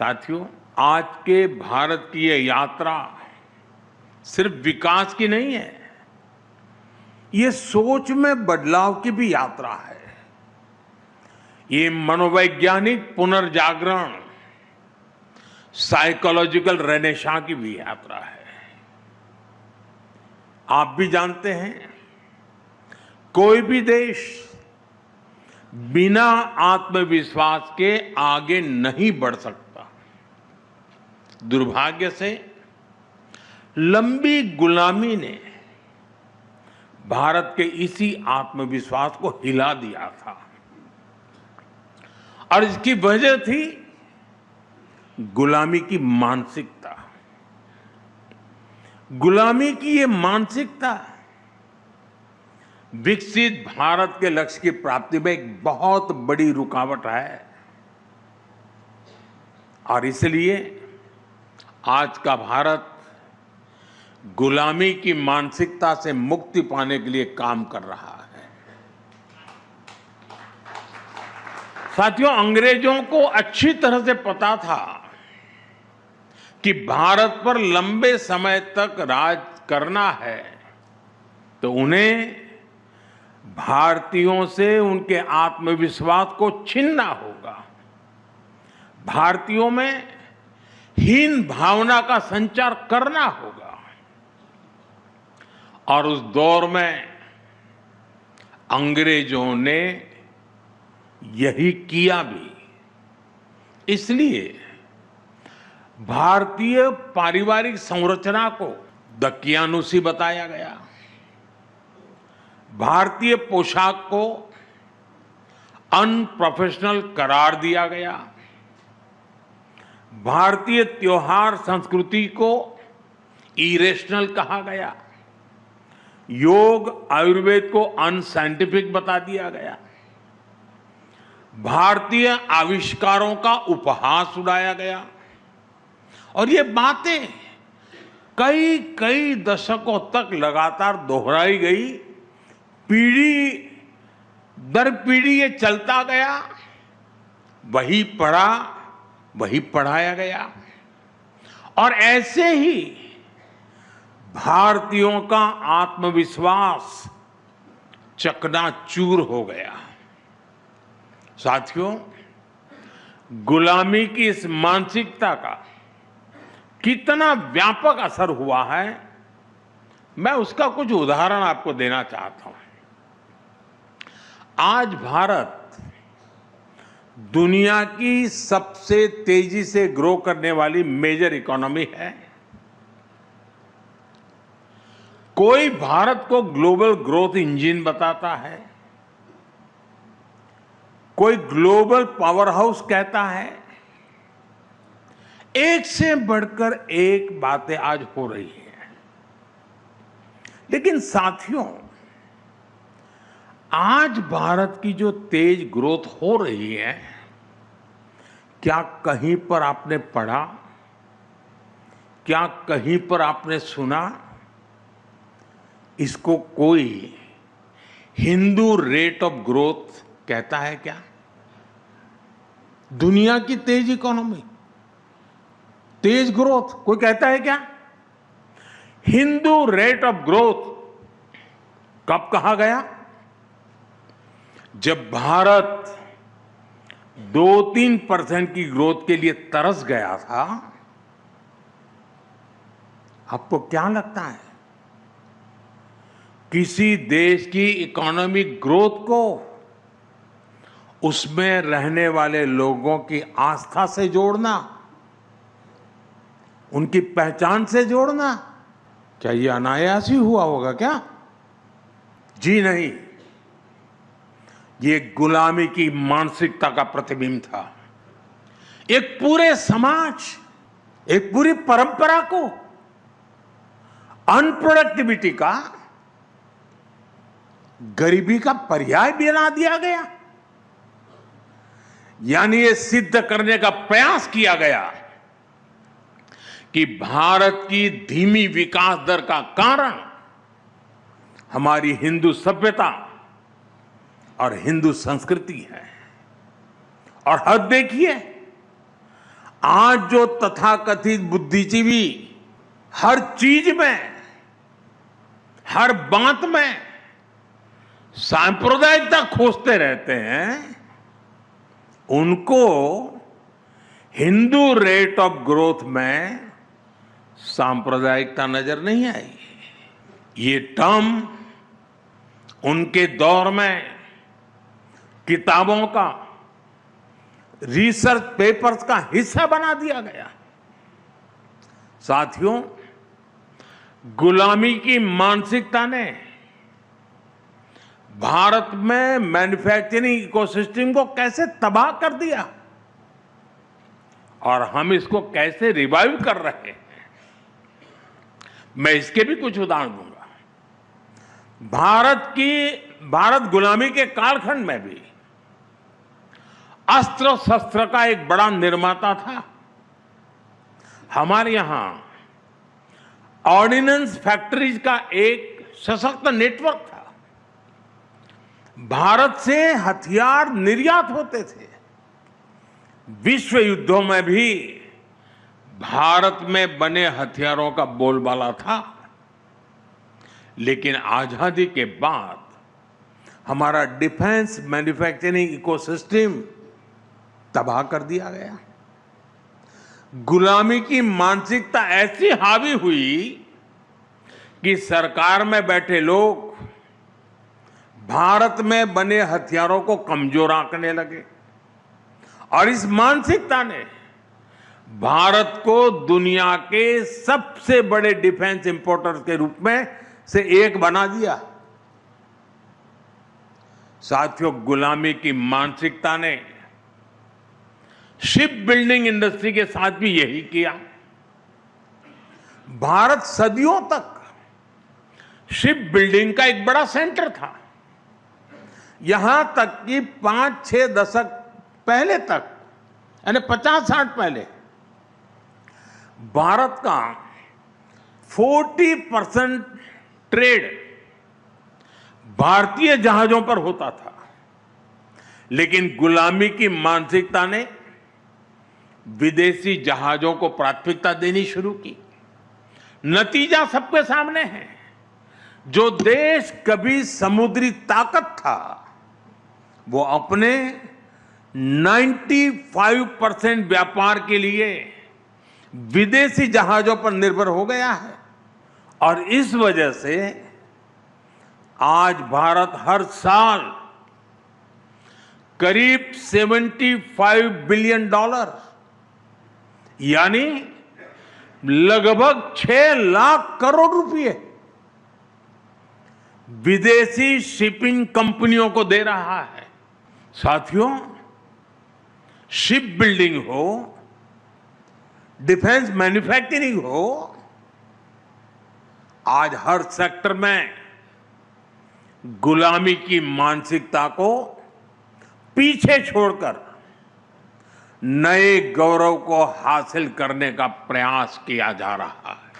साथियों, आज के भारत की ये यात्रा सिर्फ विकास की नहीं है, ये सोच में बदलाव की भी यात्रा है। ये मनोवैज्ञानिक पुनर्जागरण, साइकोलॉजिकल रेनेसां की भी यात्रा है। आप भी जानते हैं, कोई भी देश बिना आत्मविश्वास के आगे नहीं बढ़ सकता। दुर्भाग्य से लंबी गुलामी ने भारत के इसी आत्मविश्वास को हिला दिया था और इसकी वजह थी गुलामी की मानसिकता। गुलामी की ये मानसिकता विकसित भारत के लक्ष्य की प्राप्ति में एक बहुत बड़ी रुकावट है और इसलिए आज का भारत गुलामी की मानसिकता से मुक्ति पाने के लिए काम कर रहा है। साथियों, अंग्रेजों को अच्छी तरह से पता था कि भारत पर लंबे समय तक राज करना है तो उन्हें भारतीयों से उनके आत्मविश्वास को छीनना होगा। भारतीयों में हीन भावना का संचार करना होगा और उस दौर में अंग्रेजों ने यही किया भी। इसलिए भारतीय पारिवारिक संरचना को दकियानुसी बताया गया, भारतीय पोशाक को अनप्रोफेशनल करार दिया गया, भारतीय त्योहार संस्कृति को इरेशनल कहा गया, योग आयुर्वेद को अनसाइंटिफिक बता दिया गया, भारतीय आविष्कारों का उपहास उड़ाया गया और ये बातें कई कई दशकों तक लगातार दोहराई गई। पीढ़ी दर पीढ़ी ये चलता गया, वही पढ़ा वही पढ़ाया गया और ऐसे ही भारतीयों का आत्मविश्वास चकनाचूर हो गया। साथियों, गुलामी की इस मानसिकता का कितना व्यापक असर हुआ है, मैं उसका कुछ उदाहरण आपको देना चाहता हूं। आज भारत दुनिया की सबसे तेजी से ग्रो करने वाली मेजर इकोनॉमी है। कोई भारत को ग्लोबल ग्रोथ इंजन बताता है, कोई ग्लोबल पावर हाउस कहता है। एक से बढ़कर एक बातें आज हो रही हैं। लेकिन साथियों, आज भारत की जो तेज ग्रोथ हो रही है, क्या कहीं पर आपने पढ़ा, क्या कहीं पर आपने सुना, इसको कोई हिंदू रेट ऑफ ग्रोथ कहता है क्या? दुनिया की तेज इकोनॉमी, तेज ग्रोथ कोई कहता है क्या? हिंदू रेट ऑफ ग्रोथ कब कहा गया? जब भारत 2-3% की ग्रोथ के लिए तरस गया था। आपको क्या लगता है, किसी देश की इकोनॉमिक ग्रोथ को उसमें रहने वाले लोगों की आस्था से जोड़ना, उनकी पहचान से जोड़ना, क्या ये अनायास ही हुआ होगा क्या? जी नहीं, ये गुलामी की मानसिकता का प्रतिबिंब था। एक पूरे समाज, एक पूरी परंपरा को अनप्रोडक्टिविटी का, गरीबी का पर्याय बना दिया गया। यानी ये सिद्ध करने का प्रयास किया गया कि भारत की धीमी विकास दर का कारण हमारी हिंदू सभ्यता और हिंदू संस्कृति है। और हद देखिए, आज जो तथाकथित बुद्धिजीवी हर चीज में, हर बात में सांप्रदायिकता खोजते रहते हैं, उनको हिंदू रेट ऑफ ग्रोथ में सांप्रदायिकता नजर नहीं आई। ये टर्म उनके दौर में किताबों का, रिसर्च पेपर्स का हिस्सा बना दिया गया। साथियों, गुलामी की मानसिकता ने भारत में मैन्युफैक्चरिंग इकोसिस्टम को कैसे तबाह कर दिया और हम इसको कैसे रिवाइव कर रहे हैं, मैं इसके भी कुछ उदाहरण दूंगा। भारत गुलामी के कालखंड में भी अस्त्र शस्त्र का एक बड़ा निर्माता था। हमारे यहां ऑर्डिनेंस फैक्ट्रीज का एक सशक्त नेटवर्क था। भारत से हथियार निर्यात होते थे। विश्व युद्धों में भी भारत में बने हथियारों का बोलबाला था। लेकिन आजादी के बाद हमारा डिफेंस मैन्युफैक्चरिंग इकोसिस्टम तबाह कर दिया गया। गुलामी की मानसिकता ऐसी हावी हुई कि सरकार में बैठे लोग भारत में बने हथियारों को कमजोर आंकने लगे और इस मानसिकता ने भारत को दुनिया के सबसे बड़े डिफेंस इंपोर्टर के रूप में से एक बना दिया। साथियों, गुलामी की मानसिकता ने शिप बिल्डिंग इंडस्ट्री के साथ भी यही किया। भारत सदियों तक शिप बिल्डिंग का एक बड़ा सेंटर था। यहां तक कि 5-6 दशक पहले तक, यानी 50-60 पहले, भारत का 40% ट्रेड भारतीय जहाजों पर होता था। लेकिन गुलामी की मानसिकता ने विदेशी जहाजों को प्राथमिकता देनी शुरू की। नतीजा सबके सामने है। जो देश कभी समुद्री ताकत था, वो अपने 95% व्यापार के लिए विदेशी जहाजों पर निर्भर हो गया है। और इस वजह से आज भारत हर साल करीब $75 बिलियन, यानी लगभग 6 लाख करोड़ रुपए विदेशी शिपिंग कंपनियों को दे रहा है। साथियों, शिप बिल्डिंग हो, डिफेंस मैन्युफैक्चरिंग हो, आज हर सेक्टर में गुलामी की मानसिकता को पीछे छोड़कर नए गौरव को हासिल करने का प्रयास किया जा रहा है।